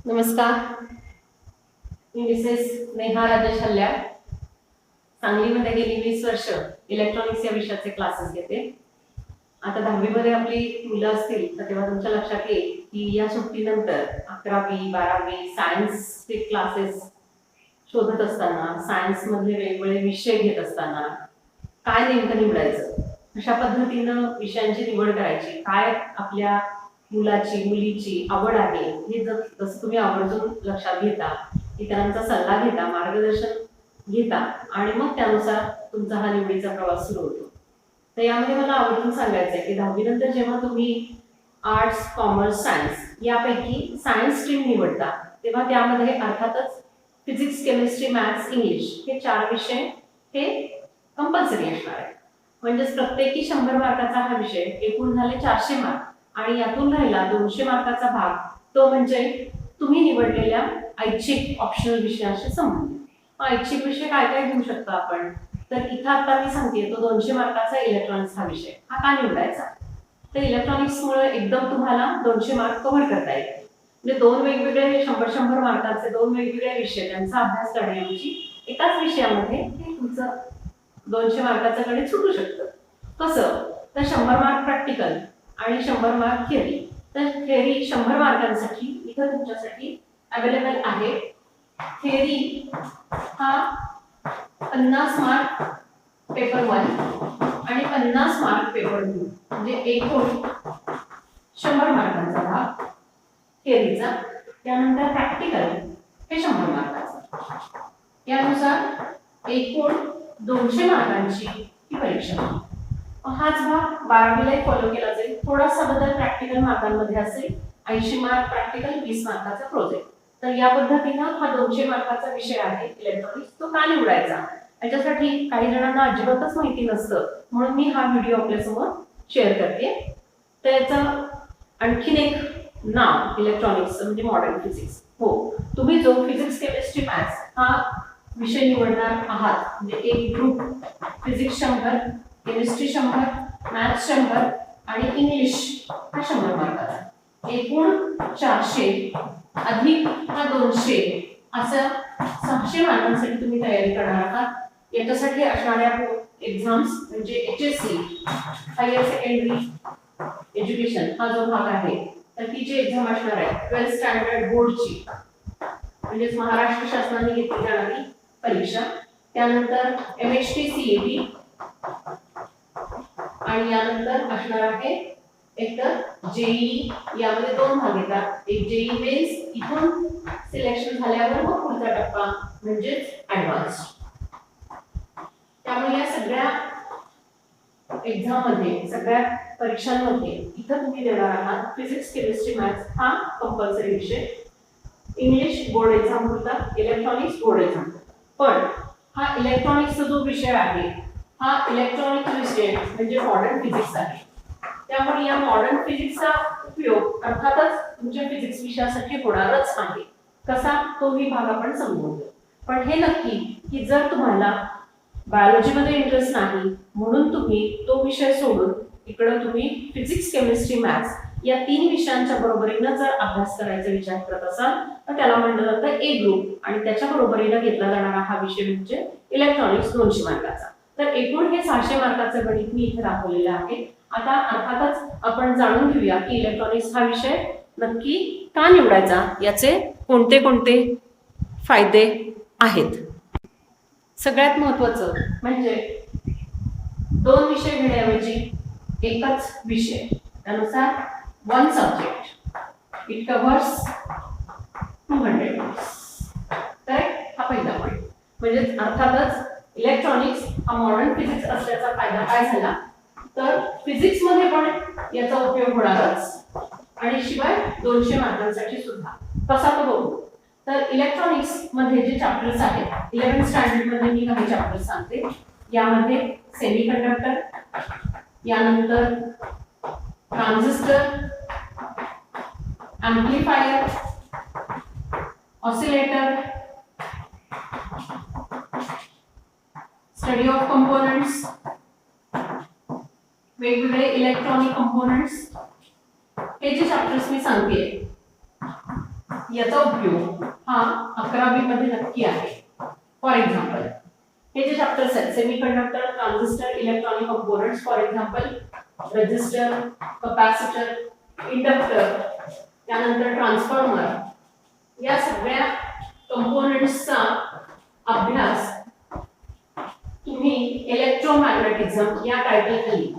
नमस्कार. मी मिसेस नेहा राजेश हल्ल्या सांगलीमध्ये गेली 20 वर्ष इलेक्ट्रॉनिक्स या विषयाचे क्लासेस घेते. आता 10वी मध्ये आपली मुलं असतील तर तेव्हा तुमच्या लक्षात येईल की या सुट्टीनंतर 11वी 12वी सायन्सचे क्लासेस शोधत असताना, सायन्स मधले वेगवेगळे विषय घेत असताना काय नेमकं निवडायचं, अशा पद्धतीनं विषयांची निवड करायची, काय आपल्या मुलाची मुलीची आवड आहे हे जसं तुम्ही आवर्जून लक्षात घेता, इतरांचा सल्ला घेता, मार्गदर्शन घेता आणि मग त्यानुसार तुमचा हा निवडीचा प्रवास सुरू होतो. तर यामध्ये मला आवर्जून सांगायचं आहे की 10वी नंतर जेव्हा तुम्ही आर्ट्स, कॉमर्स, सायन्स यापैकी सायन्स स्ट्रीम निवडता तेव्हा त्यामध्ये अर्थातच फिजिक्स, केमिस्ट्री, मॅथ्स, इंग्लिश हे 4 विषय हे कंपल्सरी असणार आहे. म्हणजेच प्रत्येकी 100 मार्काचा हा विषय, एकूण झाले 400 मार्क आणि यातून राहिला 200 मार्काचा भाग, तो म्हणजे तुम्ही निवडलेल्या ऐच्छिक ऑप्शनल विषयाशी संबंधित. ऐच्छिक विषय काय काय घेऊ शकतो आपण, तर इथं आता मी सांगते तो 200 मार्काचा इलेक्ट्रॉनिक्स हा विषय. हा का निवडायचा, तर इलेक्ट्रॉनिक्समुळे एकदम तुम्हाला 200 मार्क कव्हर करता येईल. म्हणजे 2 वेगवेगळे 100 मार्काचे 2 वेगवेगळे विषय त्यांचा अभ्यास करण्याऐवजी एकाच विषयामध्ये हे तुमचं 200 मार्काचं गणित सुटू शकतं. कसं, तर 100 मार्क प्रॅक्टिकल आणि 100 मार्क थिअरी. तर थिअरी 100 मार्कांसाठी इथं तुमच्यासाठी अवेलेबल आहे. थिअरी हा 50 मार्क पेपर 1 आणि 50 मार्क पेपर 2, म्हणजे एकूण 100 मार्कांचा भाग थिअरीचा. त्यानंतर प्रॅक्टिकल हे 100 मार्काचं. यानुसार एकूण 200 मार्कांची ही परीक्षा. हाच भाग 12वीला फॉलो केला जाईल. थोडासा बदल प्रॅक्टिकल मार्कांमध्ये असेल, 80 मार्क प्रॅक्टिकल, 20 मार्काचा प्रोजेक्ट. तर या पद्धतीनं हा 200 मार्काचा विषय आहे इलेक्ट्रॉनिक्स, तो का निवडायचा याच्यासाठी काही जणांना अजिबातच माहिती नसतं, म्हणून मी हा व्हिडिओ आपल्यासमोर शेअर करते. त्याचं आणखीन एक नाव इलेक्ट्रॉनिक्स म्हणजे मॉडर्न फिजिक्स. हो, तुम्ही जो फिजिक्स, केमिस्ट्री, मॅथ्स हा विषय निवडणार आहात, म्हणजे एक ग्रुप फिजिक्स 100, केमिस्ट्री 100, मॅथ्स 100 आणि इंग्लिश हा 100 मार्काचा. एकूण 400 अधिक हा 200 असं 600 मार्कांसाठी तुम्ही तयारी करणार आहात. याच्यासाठी असणाऱ्या एक्झाम्स म्हणजे HSC हायर सेकंडरी एज्युकेशन हा जो भाग आहे, तर ती जी एक्झाम असणार आहे 12th स्टँडर्ड बोर्डची, म्हणजे महाराष्ट्र शासनाने घेतली जाणारी परीक्षा. त्यानंतर MHT CET आणि यानंतर असणार आहे एकतर JEE. यामध्ये 2 भाग येतात, एक JEE मेन्स, इथून सिलेक्शन झाल्यावर मग पुढचा टप्पा म्हणजेच ऍडव्हान्स. त्यामुळे या सगळ्या एक्झाम मध्ये, सगळ्या परीक्षांमध्ये इथं तुम्ही देणार आहात फिजिक्स, केमिस्ट्री, मॅथ्स हा कंपल्सरी विषय. इंग्लिश बोर्ड एक्झाम होतात, इलेक्ट्रॉनिक्स बोर्ड एक्झाम. पण हा इलेक्ट्रॉनिक्सचा जो विषय आहे हा इलेक्ट्रॉनिक विषय म्हणजे मॉडर्न फिजिक्स आहे. त्यामुळे या मॉडर्न फिजिक्सचा उपयोग अर्थातच तुमच्या फिजिक्स विषयासाठी होणारच आहे. कसा, तोही भाग आपण समजून घेऊ. पण हे नक्की की जर तुम्हाला बायोलॉजीमध्ये इंटरेस्ट नाही म्हणून तुम्ही तो विषय सोडून इकडे तुम्ही फिजिक्स, केमिस्ट्री, मॅथ्स या 3 विषयांच्या बरोबरीनं जर अभ्यास करायचा विचार करत असाल तर त्याला म्हटलं जातं ए ग्रुप आणि त्याच्या बरोबरीनं घेतला जाणारा हा विषय म्हणजे इलेक्ट्रॉनिक्स 200 मार्काचा. तर एकूण हे 600 मार्काचं गणित मी इथे दाखवलेलं आहे. आता अर्थातच आपण जाणून घेऊया की इलेक्ट्रॉनिक्स हा विषय नक्की का निवडायचा, याचे कोणते कोणते फायदे आहेत. सगळ्यात महत्त्वाचं म्हणजे 2 विषय घेण्याऐवजी एकच विषय, त्यानुसार 1 subject it covers 200 marks. Correct, हा पहिला पॉईंट. म्हणजे अर्थातच इलेक्ट्रॉनिक्स हा मॉडर्न फिजिक्स असल्याचा फायदा काय झाला, तर फिजिक्स मध्ये पण याचा उपयोग होणारच आणि शिवाय 200 मार्कांसाठी सुद्धा. कसा तो बघू. तर इलेक्ट्रॉनिक्स मध्ये जे चॅप्टर्स आहेत, 11th स्टँडर्ड मध्ये मी काही चॅप्टर्स सांगते. यामध्ये सेमीकंडक्टर, यानंतर transistor, amplifier, oscillator, study of components, वेगवेगळे इलेक्ट्रॉनिक कंपोनेंट्स, हे जे चॅप्टर्स मी सांगते याचा उपयोग हा 11वी मध्ये नक्की आहे. फॉर एक्झाम्पल हे जे चॅप्टर्स आहेत, semiconductor, transistor, electronic components, for example resistor, capacitor, inductor, त्यानंतर ट्रान्सफॉर्मर, या सगळ्या कंपोनेंट्सचा अभ्यास तुम्ही इलेक्ट्रोमॅग्नेटिझम या टायटल खाली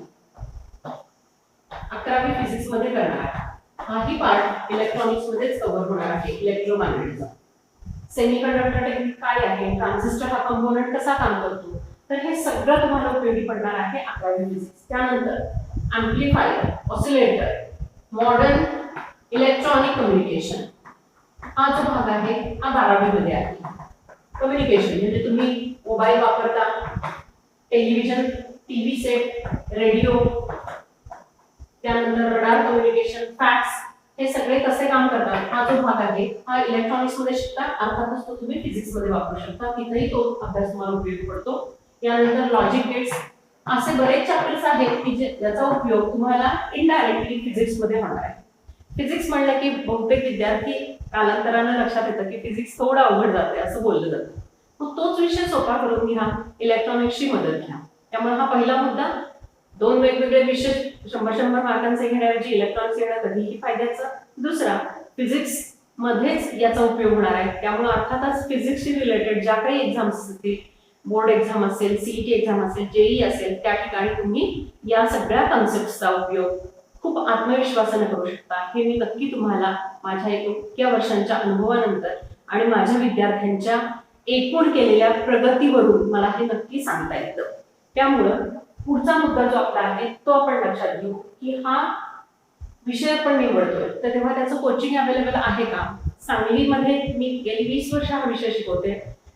11वी फिजिक्स मध्ये करणार आहे. हाही पार्ट इलेक्ट्रॉनिक्स मध्येच कव्हर होणार आहे. इलेक्ट्रोमॅग्नेटिझम, सेमीकंडक्टर टेक्निक काय आहे, ट्रान्झिस्टर हा कंपोनेंट कसा काम करतो, तर हे सगळं तुम्हाला उपयोगी पडणार आहे 11वी फिजिक्स. त्यानंतर amplifier, oscillator, modern electronic communication हा जो भाग आहे हा 12वी मध्ये आहे. कम्युनिकेशन म्हणजे तुम्ही मोबाईल वापरता, टेलिव्हिजन, टीव्ही सेट, रेडिओ, त्यानंतर रडार कम्युनिकेशन, फॅक्स, हे सगळे कसे काम करतात हा जो भाग आहे हा इलेक्ट्रॉनिक्स मध्ये शिकता. अर्थातच तो तुम्ही फिजिक्स मध्ये वापरू शकता, तिथेही तो अभ्यास तुम्हाला उपयोगी पडतो. यानंतर लॉजिक गेट्स, असे बरेच चॅप्टर्स आहेत की ज्याचा उपयोग तुम्हाला इनडायरेक्टली फिजिक्स मध्ये होणार आहे. फिजिक्स म्हणलं की बहुतेक विद्यार्थी कालांतराने लक्षात येतं की फिजिक्स थोडं अवघड जाते असं बोललं जातं. मग तोच विषय सोपा करून घ्या, इलेक्ट्रॉनिक्सची मदत घ्या. त्यामुळे हा पहिला मुद्दा, दोन वेगवेगळे विषय 100 मार्कांचे घेण्याऐवजी इलेक्ट्रॉनिक्स घेणं कधीही फायद्याचं. दुसरा, फिजिक्स मध्येच याचा उपयोग होणार आहे. त्यामुळे अर्थातच फिजिक्सशी रिलेटेड ज्या काही एक्झाम्स असतील, बोर्ड एक्झाम असेल, सीईटी एक्झाम असेल, जेई असेल, त्या ठिकाणी तुम्ही या सगळ्या कन्सेप्टचा उपयोग खूप आत्मविश्वासाने करू शकता. हे मी नक्की तुम्हाला माझ्या इतक्या वर्षांच्या अनुभवानंतर आणि माझ्या विद्यार्थ्यांच्या एकूण केलेल्या प्रगतीवरून मला हे नक्की सांगता येतं. त्यामुळं पुढचा मुद्दा जो आपला आहे तो आपण लक्षात घेऊ की हा विषय आपण निवडतोय तर तेव्हा त्याचं कोचिंग अवेलेबल आहे का. सांगलीमध्ये मी गेली 20 वर्ष हा विषय शिकवते,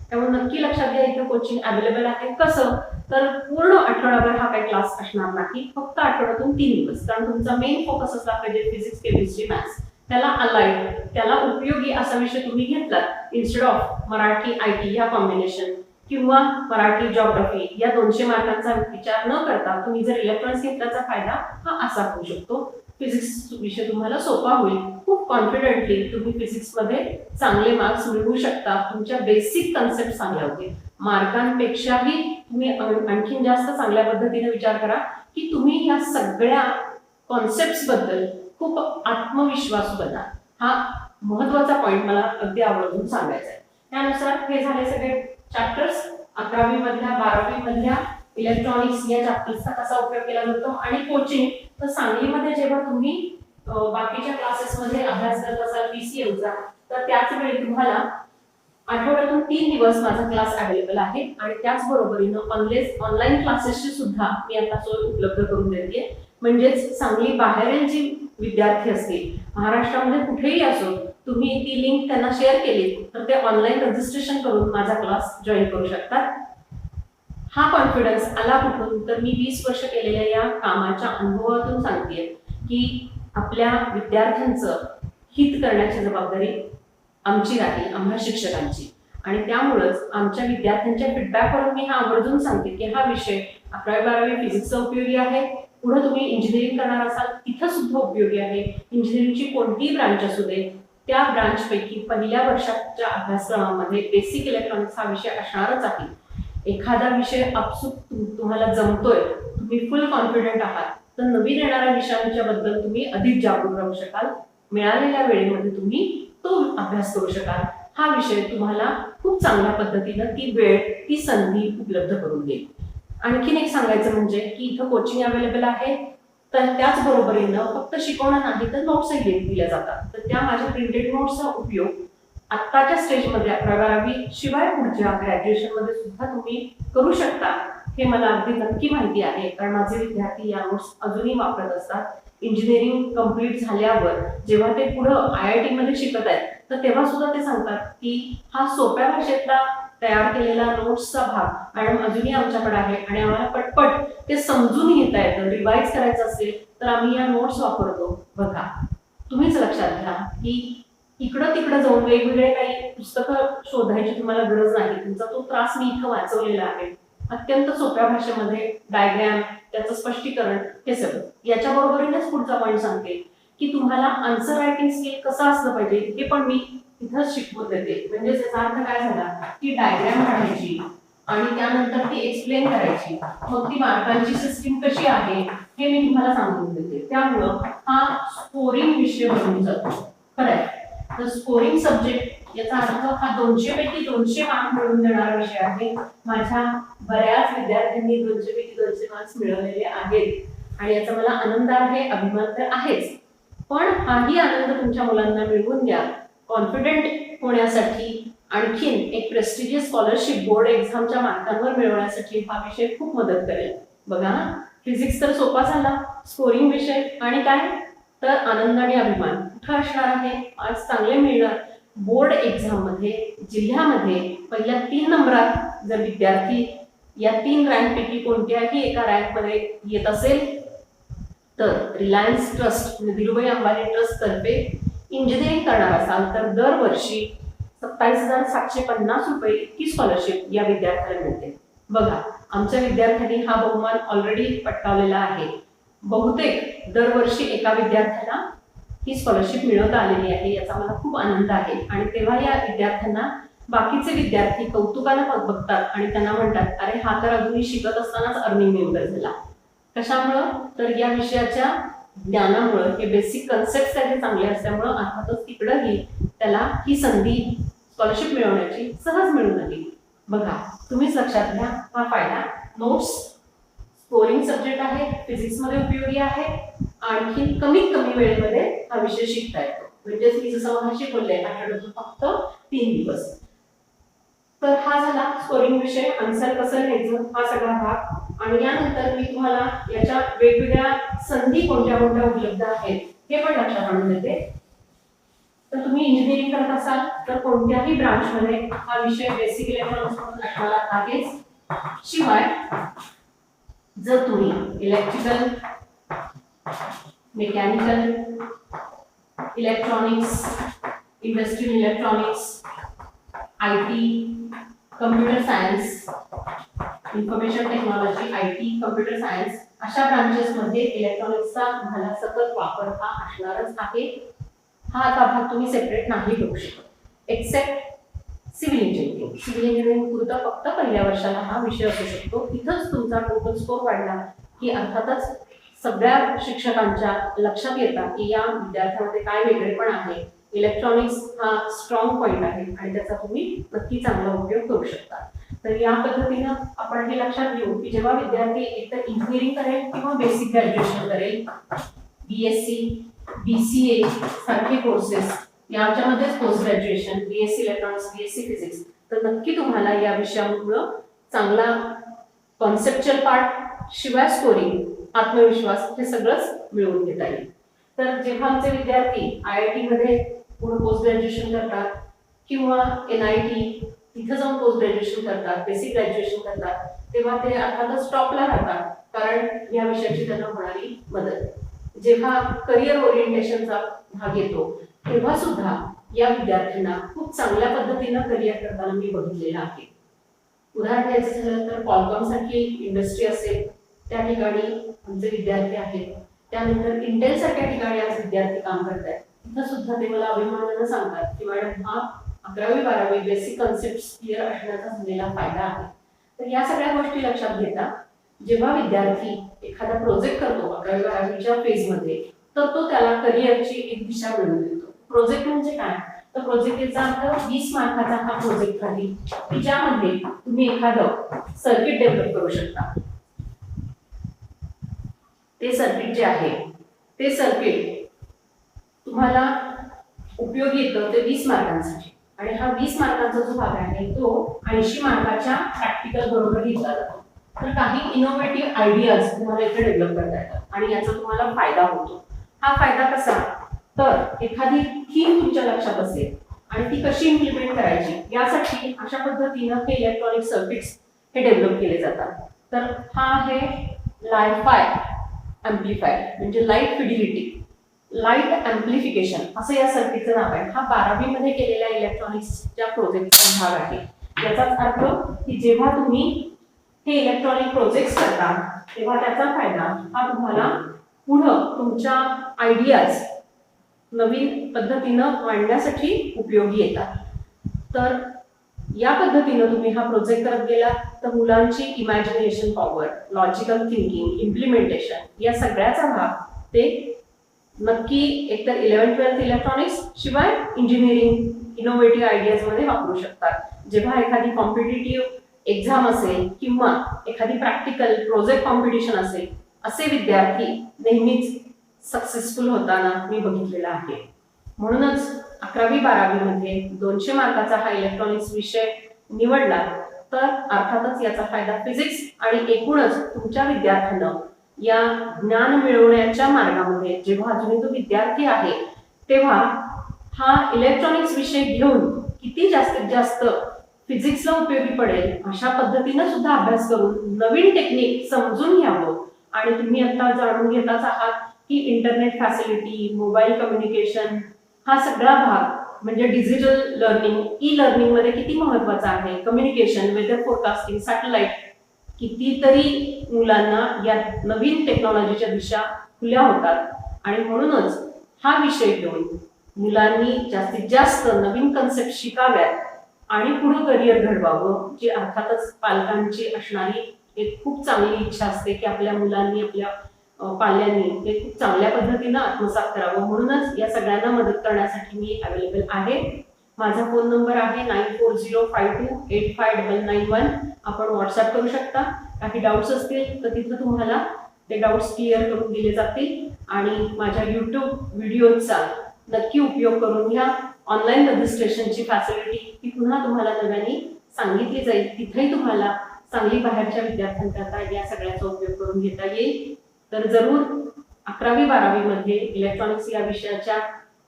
त्यामुळे नक्की लक्षात घ्या इथं कोचिंग अवेलेबल आहे. कसं तर पूर्ण आठवडाभर हा काही क्लास असणार नाही, फक्त आठवड्यातून 3 दिवस. कारण तुमचा मेन फोकस असला पाहिजे फिजिक्स, केमिस्ट्री, मॅथ्स, त्याला अलाइड, त्याला उपयोगी असा विषय तुम्ही घेतलात इन्स्टेड ऑफ मराठी आयटी या कॉम्बिनेशन किंवा मराठी जॉग्राफी या 200 मार्कांचा विचार न करता तुम्ही जर इलेक्ट्रॉनिक्स घेतल्याचा फायदा हा असा होऊ शकतो. फिजिक्स विषय तुम्हाला सोपा होईल. खूप कॉन्फिडेंटली तुम्ही फिजिक्स मध्ये चांगले मार्क्स मिळवू शकता. तुमच्या बेसिक कन्सेप्ट चांगल्या होतील. मार्कांपेक्षाही तुम्ही आणखीन जास्त चांगल्या पद्धतीने विचार करा की तुम्ही या सगळ्या कॉन्सेप्ट बद्दल खूप आत्मविश्वास बना. हा महत्वाचा पॉइंट मला अगदी आवर्जून सांगायचा आहे. त्यानुसार हे झाले सगळे चॅप्टर्स 11वी मधल्या 12वी मधल्या इलेक्ट्रॉनिक्स या चॅप्टर्सचा कसा उपयोग केला जातो. आणि कोचिंग तर सांगलीमध्ये जेव्हा तुम्ही बाकीच्या क्लासेसमध्ये अभ्यास करत असाल पीसीएमचा, तर त्याच वेळी तुम्हाला आठवड्यातून 3 दिवस माझा क्लास अवेलेबल आहे. आणि त्याचबरोबरीनं ऑनलाईन क्लासेसची सुद्धा मी आता सोय उपलब्ध करून देते. म्हणजेच सांगली बाहेरील जी विद्यार्थी असतील, महाराष्ट्रामध्ये कुठेही असो, तुम्ही ती लिंक त्यांना शेअर केली तर ते ऑनलाईन रजिस्ट्रेशन करून माझा क्लास जॉईन करू शकतात. हा कॉन्फिडन्स आला कुठून तर मी 20 वर्ष केलेल्या या कामाच्या अनुभवातून सांगतेय की आपल्या विद्यार्थ्यांचं हित करण्याची जबाबदारी आमची राहील, आम्हा शिक्षकांची. आणि त्यामुळेच आमच्या विद्यार्थ्यांच्या फीडबॅकवरून मी हा आवर्जून सांगते की हा विषय 11वी 12वी फिजिक्सचा उपयोगी आहे. पुढे तुम्ही इंजिनिअरिंग करणार असाल तिथं सुद्धा उपयोगी आहे. इंजिनिअरिंगची कोणतीही ब्रांच असू दे, त्या ब्रांच पैकी पहिल्या वर्षाच्या अभ्यासक्रमामध्ये बेसिक इलेक्ट्रॉनिक्स हा विषय असणारच आहे. एखादा विषय आपसूक तुम्हाला जमतोय, तुम्ही फुल कॉन्फिडंट आहात, तर नवीन येणाऱ्या विषयांच्या बद्दल तुम्ही अधिक जागरूक राहू शकाल. मिळालेल्या वेळेमध्ये तुम्ही तो अभ्यास करू शकाल. हा विषय तुम्हाला खूप चांगल्या पद्धतीनं ती वेळ, ती संधी उपलब्ध करून देईल. आणखीन एक सांगायचं म्हणजे की इथं कोचिंग अवेलेबल आहे, तर त्याच बरोबरीनं फक्त शिकवणं नाही तर नोट्सही दिल्या जातात. तर त्या माझ्या प्रिंटेड नोट्सचा उपयोग आत्ताच्या स्टेजमध्ये 11वी शिवाय पुढच्या ग्रॅज्युएशन मध्ये सुद्धा तुम्ही करू शकता. हे मला अगदी नक्की माहिती आहे, कारण माझे विद्यार्थी या नोट्स अजूनही वापरत असतात. इंजिनिअरिंग कम्प्लीट झाल्यावर जेव्हा ते पुढं IIT मध्ये शिकत आहेत तर तेव्हा सुद्धा ते सांगतात की हा सोप्या भाषेतला तयार केलेला नोट्सचा भाग मॅडम अजूनही आमच्याकडे आहे आणि आम्हाला पटपट ते समजून घेता येतं. रिवाइज करायचं असेल तर आम्ही या नोट्स वापरतो. बघा, तुम्हीच लक्षात घ्या की इकडं तिकडं जाऊन वेगवेगळे काही पुस्तकं शोधायची तुम्हाला गरज नाही. तुमचा तो त्रास मी इथं वाचवलेला आहे. अत्यंत सोप्या भाषेमध्ये डायग्रॅम, त्याचं स्पष्टीकरण, हे सगळं. याच्या बरोबरीनेच पुढचा पॉईंट सांगते की तुम्हाला आन्सर रायटिंग स्किल कसं असलं पाहिजे हे पण मी इथंच शिकवून देते. म्हणजे त्याचा अर्थ काय झाला की डायग्राम काढायची आणि त्यानंतर ती एक्सप्लेन करायची, मग ती मार्कांची सिस्टीम कशी आहे हे मी तुम्हाला सांगून देते. त्यामुळं हा स्कोरिंग विषय बनून जातो. खरं आहे. तर स्कोरिंग सब्जेक्ट याचा अर्थ हा 200 पैकी 200 मार्क मिळवून देणारा विषय आहे. माझ्या बऱ्याच विद्यार्थ्यांनी 200 पैकी 200 मार्क्स मिळवलेले आहेत आणि याचा मला आनंद आहे, अभिमान तर आहेच. पण हाही आनंद तुमच्या मुलांना मिळवून द्या. कॉन्फिडेंट होण्यासाठी आणखीन एक प्रेस्टिजियस स्कॉलरशिप बोर्ड एक्झामच्या मार्कांवर मिळवण्यासाठी हा विषय खूप मदत करेल. बघा, फिजिक्स तर सोपा झाला, स्कोरिंग विषय आणि काय तर आनंद आणि अभिमान कुठं असणार आहे, आज चांगले मिळणार. बोर्ड एक्झाम मध्ये जिल्ह्यामध्ये पहिल्या 3 नंबरात जर विद्यार्थी या 3 रँक पैकी कोणत्याही एका रँक मध्ये येत असेल तर रिलायन्स ट्रस्ट म्हणजे धीरूभाई अंबानी ट्रस्ट तर्फे इंजिनिअरिंग करणार असाल तर दरवर्षी 27,750 रुपये इतकी स्कॉलरशिप या विद्यार्थ्याला मिळते. बघा, आमच्या विद्यार्थ्यांनी हा बहुमान ऑलरेडी पटकावलेला आहे. बहुतेक दरवर्षी एका विद्यार्थ्याला ही स्कॉलरशिप मिळवता आलेली आहे, याचा मला खूप आनंद आहे. आणि तेव्हा या विद्यार्थ्यांना बाकीचे विद्यार्थी कौतुकानं बघतात आणि त्यांना म्हणतात, अरे हा तर अजूनही शिकत असतानाच अर्निंग मेंबर झाला. कशामुळं तर या विषयाच्या ज्ञानामुळं, हे बेसिक कन्सेप्ट त्याचे चांगले असल्यामुळं अर्थातच तिकडंही त्याला ही संधी स्कॉलरशिप मिळवण्याची सहज मिळून आली. बघा, तुम्हीच लक्षात घ्या हा फायदा. नोट्स स्कोरिंग सब्जेक्ट आहे, फिजिक्स मध्ये उपयोगी आहे, आणखी कमीत कमी वेळेमध्ये हा विषय शिकता येतो. म्हणजेच मी जसं मगाशी बोलले, आठवड्यातून फक्त 3 दिवस. तर हा झाला स्कोरिंग विषय. आन्सर कसं लिहायचं हा सगळा भाग. आणि यानंतर मी तुम्हाला याच्या वेगवेगळ्या संधी कोणत्या कोणत्या उपलब्ध आहेत हे पण लक्षात आणून देते. तर तुम्ही इंजिनिअरिंग करत असाल तर कोणत्याही ब्रांच मध्ये हा विषय बेसिक इलेक्ट्रॉनिक्स मधून असणार आहेच. शिवाय जर तुम्ही electrical, mechanical, electronics, industrial electronics, IT, computer science, information technology, IT, computer science अशा ब्रांचेस मध्ये इलेक्ट्रॉनिक्सचा तुम्हाला सतत वापर हा असणारच आहे. हा आता भाग तुम्ही सेपरेट नाही घेऊ शकत except civil engineering. Civil engineering पुरता फक्त पहिल्या वर्षाला हा विषय असू शकतो. इथंच तुमचा टोटल स्कोर वाढला की अर्थातच सगळ्या शिक्षकांच्या लक्षात येतात की या विद्यार्थ्यांमध्ये काय वेगळेपण आहे. इलेक्ट्रॉनिक्स हा स्ट्रॉंग पॉईंट आहे आणि त्याचा तुम्ही नक्की चांगला उपयोग करू शकता. तर या पद्धतीनं आपण हे लक्षात घेऊ की जेव्हा विद्यार्थी एकतर इंजिनिअरिंग करेल किंवा बेसिक ग्रॅज्युएशन करेल, BSc, BCA सारखे कोर्सेस, याच्यामध्येच post graduation, BSc electronics, BSc physics, तर नक्की तुम्हाला या विषयामुळं चांगला कॉन्सेप्च्युअल पार्ट शिवाय स्कोरिंग, आत्मविश्वास हे सगळंच मिळवून घेता येईल. तर जेव्हा आमचे विद्यार्थी IIT मध्ये पुढे पोस्ट ग्रॅज्युएशन करतात किंवा NIT तिथे जाऊन पोस्ट ग्रॅज्युएशन करतात, बेसिक ग्रॅज्युएशन करतात, तेव्हा ते अर्थातच टॉपला राहतात कारण या विषयाची त्यांना होणारी मदत. जेव्हा करिअर ओरिएंटेशनचा भाग येतो तेव्हा सुद्धा या विद्यार्थ्यांना खूप चांगल्या पद्धतीनं करिअर करताना मी बघितलेलं आहे. उदाहरण द्यायचं झालं तर Qualcomm सारखी इंडस्ट्री असेल त्या ठिकाणी आमचे विद्यार्थी आहेत. त्यानंतर इंटेल सारख्या ठिकाणी आज विद्यार्थी काम करतात. तिथं सुद्धा ते मला अभिमानानं सांगतात की मॅडम हा 11वी 12वी बेसिक कन्सेप्ट क्लिअर असण्याचा झालेला फायदा आहे. तर या सगळ्या गोष्टी लक्षात घेता जेव्हा विद्यार्थी एखादा प्रोजेक्ट करतो 11वी 12वीच्या फेज मध्ये, तर तो त्याला करिअरची एक दिशा मिळवून देतो. प्रोजेक्ट म्हणजे काय तर प्रोजेक्टचा अर्थ 20 मार्काचा हा प्रोजेक्ट आहे की ज्यामध्ये तुम्ही एखादं सर्किट डेव्हलप करू शकता. ते सर्किट जे आहे ते सर्किट तुम्हाला उपयोगी येतं ते 20 मार्कांसाठी आणि हा 20 मार्कांचा जो भाग आहे तो 80 मार्काच्या प्रॅक्टिकल बरोबर घेतला जातो. तर काही इनोव्हेटिव्ह आयडियाज तुम्हाला इथे डेव्हलप करता येतात आणि याचा तुम्हाला फायदा होतो. हा फायदा कसा तर एखादी थीम तुमच्या लक्षात असेल आणि ती कशी इम्प्लिमेंट करायची यासाठी अशा पद्धतीनं हे इलेक्ट्रॉनिक सर्किट्स हे डेव्हलप केले जातात. तर हा आहे लायफाय एम्प्लिफायर म्हणजे लाईट फिडिलिटी, लाईट एम्प्लिफिकेशन असं या सर्किटचं नाव आहे. हा 12वी मध्ये केलेल्या इलेक्ट्रॉनिक्सच्या प्रोजेक्टचा भाग आहे. याचाच अर्थ की जेव्हा तुम्ही हे इलेक्ट्रॉनिक प्रोजेक्ट्स करता तेव्हा त्याचा फायदा हा तुम्हाला पुढं तुमच्या आयडियाज नवीन पद्धतीनं मांडण्यासाठी उपयोगी येतात. तर या पद्धतीनं तुम्ही हा प्रोजेक्ट करत गेला तर मुलांची imagination power, logical thinking, implementation या सगळ्याचा भाग ते नक्की एकतर 11th-12th इलेक्ट्रॉनिक्स शिवाय इंजिनिअरिंग इनोव्हेटिव्ह आयडियाज मध्ये वापरू शकतात. जेव्हा एखादी कॉम्पिटिटिव्ह एक्झाम असेल किंवा एखादी प्रॅक्टिकल प्रोजेक्ट कॉम्पिटिशन असेल, असे विद्यार्थी नेहमीच सक्सेसफुल होताना मी बघितलेला आहे. म्हणूनच 11वी-12वी मध्ये 200 मार्काचा हा इलेक्ट्रॉनिक्स विषय निवडला तर अर्थातच याचा फायदा फिजिक्स आणि एकूणच तुमच्या विद्यार्थ्यांना या ज्ञान मिळवण्याच्या मार्गामध्ये जेव्हा अजूनही तो विद्यार्थी आहे तेव्हा हा इलेक्ट्रॉनिक्स विषय घेऊन किती जास्तीत जास्त फिजिक्सला उपयोगी पडेल अशा पद्धतीनं सुद्धा अभ्यास करून नवीन टेक्निक समजून घ्यावं. आणि तुम्ही आता जाणून घेताच आहात की इंटरनेट फॅसिलिटी, मोबाईल कम्युनिकेशन हा सगळा भाग म्हणजे डिजिटल लर्निंग, ई लर्निंग मध्ये किती महत्वाचा आहे. कम्युनिकेशन, वेदर फोरकास्टिंग, सॅटेलाइट, कितीतरी मुलांना या नवीन टेक्नॉलॉजीच्या दिशा खुल्या होतात. आणि म्हणूनच हा विषय घेऊन मुलांनी जास्तीत जास्त नवीन कन्सेप्ट शिकाव्यात आणि पुढे करिअर घडवावं, जी अर्थातच पालकांची असणारी एक खूप चांगली इच्छा असते की आपल्या मुलांनी, आपल्या पाल्यांनी ते खूप चांगल्या पद्धतीनं आत्मसात करावं. म्हणूनच या सगळ्यांना मदत करण्यासाठी मी अवेलेबल आहे. माझा फोन नंबर आहे 9405285991. आपण व्हॉट्सअप करू शकता. काही डाऊट्स असतील तर तिथं तुम्हाला ते डाऊट्स क्लिअर करून दिले जातील. आणि माझ्या YouTube व्हिडिओचा नक्की उपयोग करून घ्या. ऑनलाईन रजिस्ट्रेशनची फॅसिलिटी ही पुन्हा तुम्हाला नव्याने सांगितली जाईल. तिथेही तुम्हाला चांगली बाहेरच्या विद्यार्थ्यांकरता या सगळ्याचा उपयोग करून घेता येईल. तर जरूर 11वी-12वी मध्ये इलेक्ट्रॉनिक्स या विषयाच्या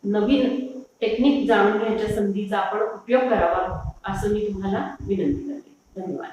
नवीन टेक्निक जाणून घेण्याच्या संधीचा आपण उपयोग करावा असं मी तुम्हाला विनंती करते. धन्यवाद.